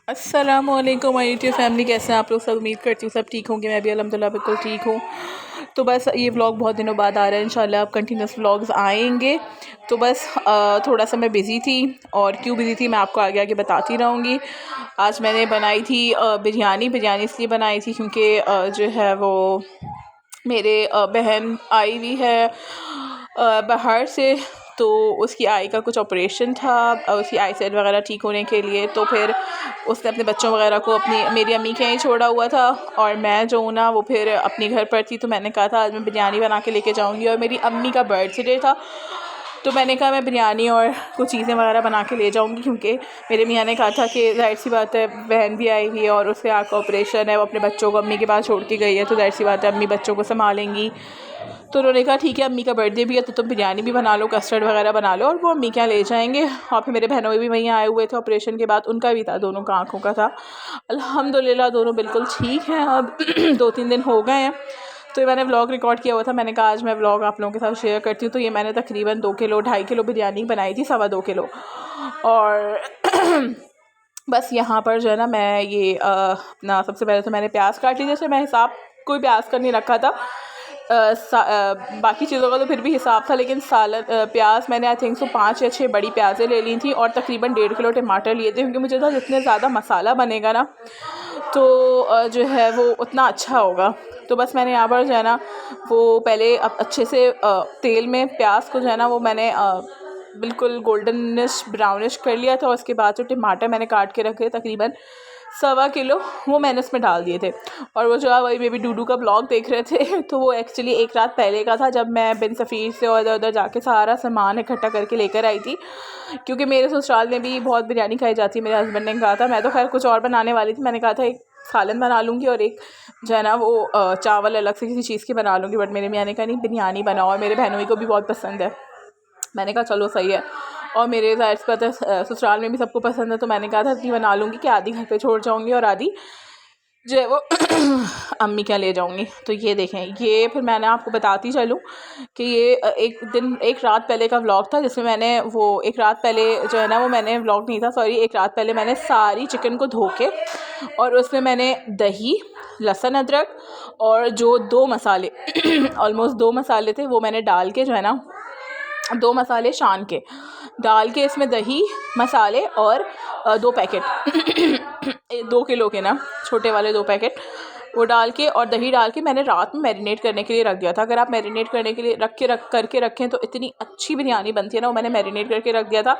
अस्सलामुअलैकुम my YouTube family, कैसे हैं आप लोग? सब उम्मीद करती हूँ सब ठीक होंगे। मैं भी अल्हम्दुलिल्लाह बिल्कुल ठीक हूँ। तो बस ये व्लॉग बहुत दिनों बाद आ रहा है, इंशाल्लाह अब कंटिन्यूस व्लॉग्स आएंगे। तो बस थोड़ा सा मैं बिज़ी थी, और क्यों बिज़ी थी मैं आपको आगे आगे बताती रहूँगी। आज मैंने बनाई थी बिरयानी इसलिए बनाई थी क्योंकि जो है वो मेरे बहन आई हुई है बाहर से, तो उसकी आई का कुछ ऑपरेशन था, उसकी आई साइड वगैरह ठीक होने के लिए। तो फिर उसने अपने बच्चों वगैरह को मेरी अम्मी के यहाँ छोड़ा हुआ था, और मैं जो हूँ ना वो फिर अपने घर पर थी। तो मैंने कहा था आज मैं बिरयानी बना के लेके जाऊँगी, और मेरी अम्मी का बर्थडे था, तो मैंने कहा मैं बिरयानी और कुछ चीज़ें वगैरह बना के ले जाऊँगी, क्योंकि मेरे मियाँ ने कहा था कि जाहिर सी बात है बहन भी आई हुई है और उसके आँख का ऑपरेशन है, वो अपने बच्चों को अम्मी के पास छोड़ के गई है, तो जाहिर सी बात है अम्मी बच्चों को संभालेंगी। तो उन्होंने कहा ठीक है, अम्मी का बर्थडे भी है तो तुम बिरयानी भी बना लो, कस्टर्ड वगैरह बना लो, और वो अम्मी क्या ले जाएंगे। और फिर मेरे बहनों भी वहीं आए हुए थे ऑपरेशन के बाद, उनका भी था, दोनों का आँखों का था। अल्हम्दुलिल्लाह दोनों बिल्कुल ठीक हैं अब 2-3 दिन हो गए हैं। तो ये मैंने व्लॉग रिकॉर्ड किया हुआ था, मैंने कहा आज मैं व्लॉग आप लोगों के साथ शेयर करती हूँ। तो ये मैंने तकरीबन 2 किलो 2.5 किलो बिरयानी बनाई थी, 2.25 किलो। और बस यहाँ पर जो है ना मैं ये अपना सबसे पहले तो मैंने प्याज काट ली, जैसे मैं हिसाब कोई प्याज का नहीं रखा था। बाकी चीज़ों का तो फिर भी हिसाब था, लेकिन प्याज मैंने आई थिंक 5 या 6 बड़ी प्याज़ें ले ली थी, और तकरीबन 1.5 किलो टमाटर लिए थे, क्योंकि मुझे था जितने ज़्यादा मसाला बनेगा ना तो जो है वो उतना अच्छा होगा। तो बस मैंने यहाँ पर जो है ना वो पहले अच्छे से तेल में प्याज को जो है ना वो मैंने बिल्कुल गोल्डनिश ब्राउनिश कर लिया था। और उसके बाद जो टमाटर मैंने काट के रखे तकरीबन 1.25 किलो, वो मैंने उसमें डाल दिए थे। और वो जो है वही बेबी डूडू का ब्लॉग देख रहे थे तो वो एक्चुअली एक रात पहले का था, जब मैं बिन सफ़ीर से और उधर जाके सारा सामान इकट्ठा करके लेकर आई थी, क्योंकि मेरे ससुराल में भी बहुत बिरयानी खाई जाती है। मेरे हस्बैंड ने कहा था, मैं तो खैर कुछ और बनाने वाली थी, मैंने कहा था एक सालन बना लूँगी और एक जो है ना वो चावल अलग से किसी चीज़ के बना लूँगी, बट मेरे मियाँ ने कहा नहीं बिरयानी बनाओ, और मेरे बहनों को भी बहुत पसंद है। मैंने कहा चलो सही है, और मेरे ज़ाहिर सी बात है ससुराल में भी सबको पसंद है, तो मैंने कहा था इतनी बना लूँगी कि आधी घर पे छोड़ जाऊँगी और आधी जो है वो अम्मी क्या ले जाऊँगी। तो ये देखें, ये फिर मैंने आपको बताती चलूँ कि ये एक रात पहले का व्लॉग था, जिसमें मैंने वो एक रात पहले जो है ना वो मैंने व्लॉग नहीं था सॉरी, एक रात पहले मैंने सारी चिकन को धो के और उसमें मैंने दही, लहसुन, अदरक और जो 2 मसाले ऑलमोस्ट 2 मसाले थे वो मैंने डाल के जो है ना 2 मसाले छान के डाल के इसमें दही, मसाले और 2 पैकेट 2 किलो के ना छोटे वाले 2 पैकेट वो डाल के और दही डाल के मैंने रात में मैरिनेट करने के लिए रख दिया था। अगर आप मैरिनेट करने के लिए करके रखें तो इतनी अच्छी बिरयानी बनती है ना, वो मैंने मैरिनेट करके रख दिया था।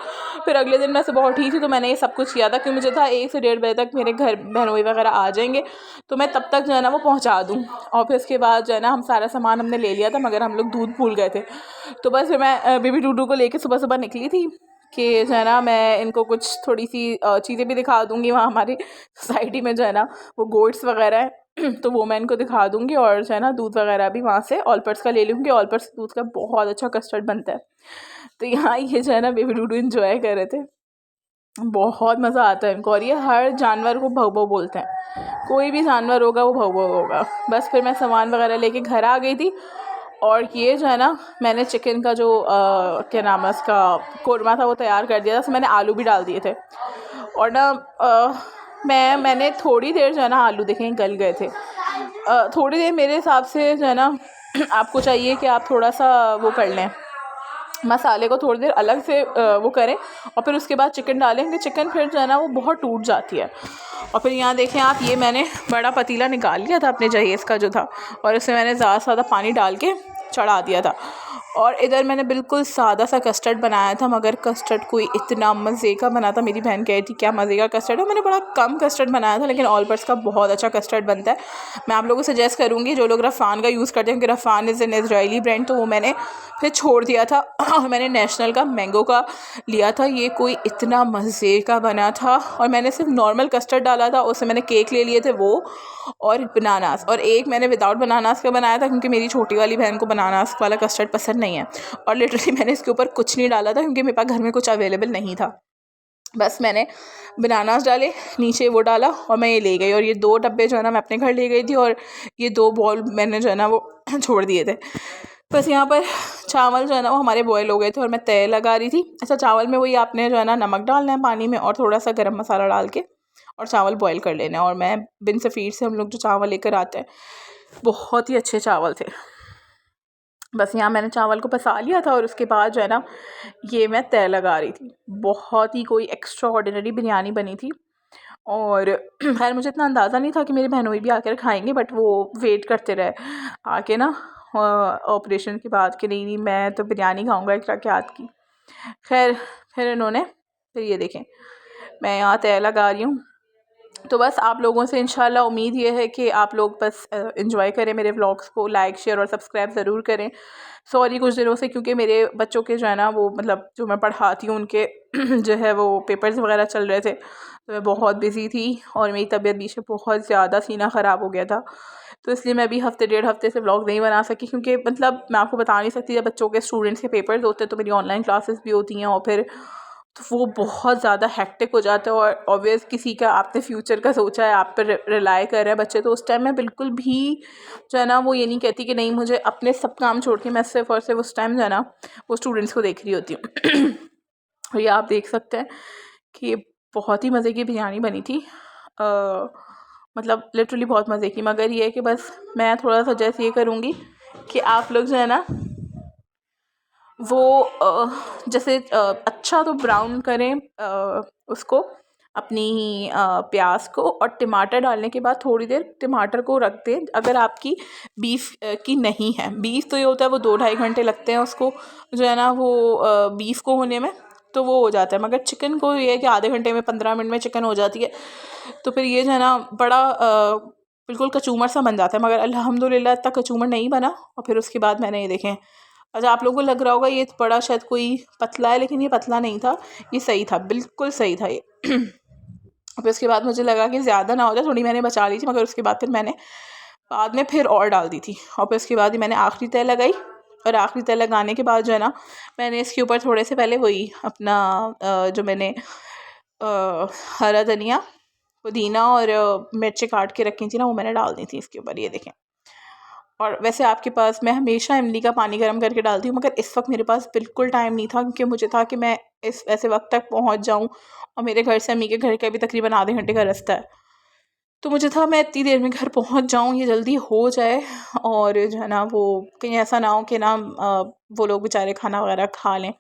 फिर अगले दिन मैं सुबह उठी थी तो मैंने ये सब कुछ किया था, क्योंकि मुझे था 1 से 1.5 बजे तक मेरे घर बहनोई वगैरह आ जाएंगे, तो मैं तब तक जो है ना वो पहुँचा दूँ। और फिर उसके बाद जो है ना हम सारा सामान हमने ले लिया था, मगर हम लोग दूध भूल गए थे। तो बस फिर मैं बेबी डूडू को लेके सुबह सुबह निकली थी कि जो है ना मैं इनको कुछ थोड़ी सी चीज़ें भी दिखा दूँगी। वहाँ हमारी सोसाइटी में जो है ना वो गोट्स वगैरह है तो वो मैं इनको दिखा दूँगी, और जो है ना दूध वगैरह भी वहाँ से ऑलपर्स का ले लूँगी। ऑलपर्स दूध का बहुत अच्छा कस्टर्ड बनता है। तो यहाँ ये जो है ना बेबी डूडू इंजॉय कर रहे थे, बहुत मज़ा आता है इनको। और ये हर जानवर को भौ भौ बोलते हैं, कोई भी जानवर होगा वो भौ भौ होगा। बस फिर मैं सामान वगैरह लेके घर आ गई थी, और ये जो है ना मैंने चिकन का जो क्या नाम है उसका कोरमा था वो तैयार कर दिया था। उसमें मैंने आलू भी डाल दिए थे, और ना मैंने थोड़ी देर जो है ना आलू देखें गल गए थे। थोड़ी देर मेरे हिसाब से जो है ना आपको चाहिए कि आप थोड़ा सा वो कर लें, मसाले को थोड़ी देर अलग से वो करें, और फिर उसके बाद चिकन डालेंगे। चिकन फिर जो है ना वो बहुत टूट जाती है। और फिर यहाँ देखें आप, ये मैंने बड़ा पतीला निकाल लिया था अपने जहेज़ का जो था, और इसमें मैंने ज़्यादा से ज़्यादा पानी डाल के चढ़ा दिया था। और इधर मैंने बिल्कुल सादा सा कस्टर्ड बनाया था, मगर कस्टर्ड कोई इतना मज़े का बना था। मेरी बहन कह रही थी क्या मज़े का कस्टर्ड है। मैंने बड़ा कम कस्टर्ड बनाया था, लेकिन ऑलपर्स का बहुत अच्छा कस्टर्ड बनता है। मैं आप लोगों को सजेस्ट करूँगी जो लोग रफ़ान का यूज़ करते हैं, क्योंकि रफ़ान इज़ एन इज़राइली ब्रांड, तो वो मैंने फिर छोड़ दिया था और मैंने नेशनल का मैंगो का लिया था। ये कोई इतना मज़े का बना था, और मैंने सिर्फ नॉर्मल कस्टर्ड डाला था, उससे मैंने केक ले लिए थे वो, और बनानास, और एक मैंने विदाउट बनानास का बनाया था, क्योंकि मेरी छोटी वाली बहन को बनानास वाला कस्टर्ड पसंद नहीं है। और लिटरली मैंने इसके ऊपर कुछ नहीं डाला था, क्योंकि मेरे पास घर में कुछ अवेलेबल नहीं था। बस मैंने बनानास डाले, नीचे वो डाला, और मैं ये ले गई। और ये 2 डब्बे जो है ना मैं अपने घर ले गई थी, और ये 2 बॉल मैंने जो है ना वो छोड़ दिए थे। बस यहाँ पर चावल जो है ना वो हमारे बॉयल हो गए थे, और मैं तय लगा रही थी। अच्छा, चावल में वही आपने जो है ना नमक डालना है पानी में, और थोड़ा सा गरम मसाला डाल के और चावल बॉईल कर लेना है। और मैं बिन सफ़ीर से हम लोग जो चावल लेकर आते हैं, बहुत ही अच्छे चावल थे। बस यहाँ मैंने चावल को पसा लिया था और उसके बाद जो है ना ये मैं तय लगा रही थी। बहुत ही कोई एक्स्ट्रा ऑर्डिनरी बिरयानी बनी थी। और खैर मुझे इतना अंदाज़ा नहीं था कि मेरी बहनोई भी आकर खाएंगे, बट वो वेट करते रहे आके ना ऑपरेशन के बाद कि नहीं नहीं मैं तो बिरयानी खाऊंगा इकरा के हाथ की। खैर फिर इन्होंने, फिर ये देखें मैं यहाँ तय लगा रही हूँ। तो बस आप लोगों से इंशाल्लाह उम्मीद ये है कि आप लोग बस इंजॉय करें मेरे व्लॉग्स को, लाइक शेयर और सब्सक्राइब ज़रूर करें। सॉरी कुछ दिनों से, क्योंकि मेरे बच्चों के जो है ना वो मतलब जो मैं पढ़ाती हूँ उनके जो है वो पेपर्स वगैरह चल रहे थे, तो मैं बहुत बिज़ी थी और मेरी तबीयत बीच में बहुत ज़्यादा सीना ख़राब हो गया था। तो इसलिए मैं अभी हफ़्ते डेढ़ हफ़्ते से व्लॉग नहीं बना सकी, क्योंकि मतलब मैं आपको बता नहीं सकती, जब बच्चों के स्टूडेंट्स के पेपर्स होते हैं तो मेरी ऑनलाइन क्लासेस भी होती हैं और फिर तो वो बहुत ज़्यादा हेक्टिक हो जाता है। और ऑब्वियस किसी का आपने फ्यूचर का सोचा है, आप पर रिलाई कर रहे हैं बच्चे, तो उस टाइम मैं बिल्कुल भी जो है ना वो ये नहीं कहती कि नहीं मुझे अपने सब काम छोड़ के मैं सिर्फ और सिर्फ उस टाइम जो है ना वो स्टूडेंट्स को देख रही होती हूँ। और ये आप देख सकते हैं कि बहुत ही मज़े की बिरयानी बनी थी। मतलब लिटरली बहुत मज़े की, मगर ये है कि बस मैं थोड़ा सा जैसे ये करूँगी कि आप लोग जो है ना वो जैसे अच्छा तो ब्राउन करें उसको, अपनी प्याज को, और टमाटर डालने के बाद थोड़ी देर टमाटर को रख दें। अगर आपकी बीफ की नहीं है, बीफ तो ये होता है वो 2-2.5 घंटे लगते हैं उसको जो है ना वो बीफ को होने में, तो वो हो जाता है। मगर चिकन को ये है कि आधे घंटे में 15 मिनट में चिकन हो जाती है। तो फिर ये जो है ना बड़ा बिल्कुल कचूमर सा बन जाता है, मगर अल्हम्दुलिल्लाह इतना कचूमर नहीं बना। और फिर उसके बाद मैंने ये देखें, अच्छा आप लोगों को लग रहा होगा ये बड़ा शायद कोई पतला है, लेकिन ये पतला नहीं था, ये सही था, बिल्कुल सही था ये। फिर उसके बाद मुझे लगा कि ज़्यादा ना हो जाए, थोड़ी मैंने बचा ली थी, मगर उसके बाद फिर मैंने बाद में फिर और डाल दी थी। और फिर उसके बाद ही मैंने आखिरी तय लगाई। और आखिरी तय लगाने के बाद जो है ना मैंने इसके ऊपर थोड़े से पहले वही अपना जो मैंने हरा धनिया, पुदीना और मिर्ची काट के रखी थी ना वो मैंने डाल दी थी इसके ऊपर, ये देखें। और वैसे आपके पास, मैं हमेशा इमली का पानी गर्म करके डालती हूँ, मगर इस वक्त मेरे पास बिल्कुल टाइम नहीं था, क्योंकि मुझे था कि मैं इस ऐसे वक्त तक पहुँच जाऊँ। और मेरे घर से अम्मी के घर का भी तकरीबन आधे घंटे का रास्ता है, तो मुझे था मैं इतनी देर में घर पहुँच जाऊँ, ये जल्दी हो जाए और जो है ना वो कहीं ऐसा ना हो कि ना वो लोग बेचारे खाना वगैरह खा लें।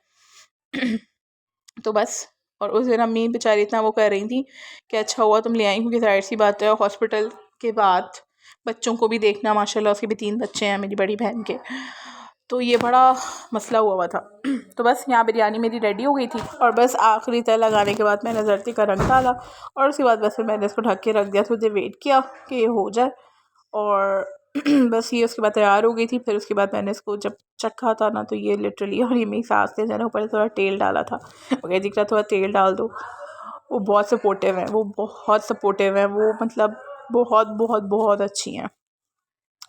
तो बस, और उस दिन अम्मी बेचारी इतना वो कर रही थी कि अच्छा हुआ तुम ले आई, क्योंकि ज़ाहिर सी बात है हॉस्पिटल के बाद बच्चों को भी देखना, माशाल्लाह उसके भी 3 बच्चे हैं मेरी बड़ी बहन के, तो ये बड़ा मसला हुआ था। तो बस यहाँ बिरयानी मेरी रेडी हो गई थी, और बस आखिरी तय लगाने के बाद मैंने ज़रती का रंग डाला, और उसके बाद बस फिर मैंने इसको ढक के रख दिया, थोड़ी देर वेट किया कि ये हो जाए। और बस ये उसके बाद तैयार हो गई थी। फिर उसके बाद मैंने इसको जब चखा था ना, तो ये लिटरली, और ये मेरी सास ने जो है ऊपर थोड़ा तेल डाला था, मगर दिख रहा थोड़ा तेल डाल दो। वो बहुत सपोर्टिव हैं, वो बहुत सपोर्टिव हैं, वो मतलब बहुत बहुत बहुत अच्छी हैं।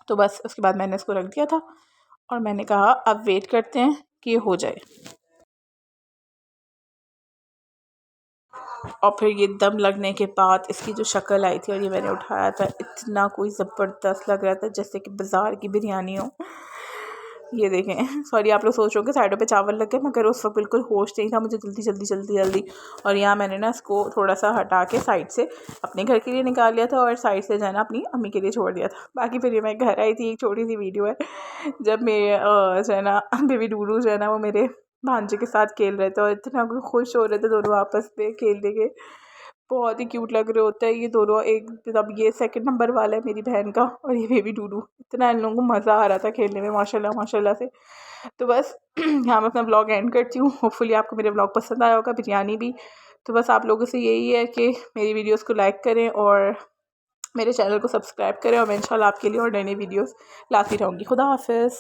तो बस उसके बाद मैंने इसको रख दिया था और मैंने कहा अब वेट करते हैं कि ये हो जाए। और फिर ये दम लगने के बाद इसकी जो शक्ल आई थी और ये मैंने उठाया था, इतना कोई ज़बरदस्त लग रहा था जैसे कि बाज़ार की बिरयानी हो। ये देखें, सॉरी आप लोग सोच रहे हो कि साइडों पे चावल लग गए, मगर उस वक्त बिल्कुल होश नहीं था, मुझे जल्दी जल्दी जल्दी जल्दी। और यहाँ मैंने ना इसको थोड़ा सा हटा के साइड से अपने घर के लिए निकाल लिया था और साइड से जो है ना अपनी अम्मी के लिए छोड़ दिया था। बाकी फिर ये मैं घर आई थी, एक छोटी सी वीडियो है जब मेरे जो है ना बेबी डूडू जो है ना वो मेरे भांजे के साथ खेल रहे थे और इतना खुश हो रहे थे दोनों आपस में खेलने के, बहुत ही क्यूट लग रहे होते हैं ये दोनों। एक तब ये सेकंड नंबर वाला है मेरी बहन का और ये बेबी डूडू, इतना इन लोगों को मज़ा आ रहा था खेलने में, माशाल्लाह माशाल्लाह से। तो बस यहाँ मैं अपना ब्लॉग एंड करती हूँ। होपफुली आपको मेरे ब्लॉग पसंद आया होगा, बिरयानी भी। तो बस आप लोगों से यही है कि मेरी वीडियोज़ को लाइक करें और मेरे चैनल को सब्सक्राइब करें, और मैं इंशाल्लाह आपके लिए और नई नई वीडियोज़ लाती रहूँगी। खुदा हाफिज़।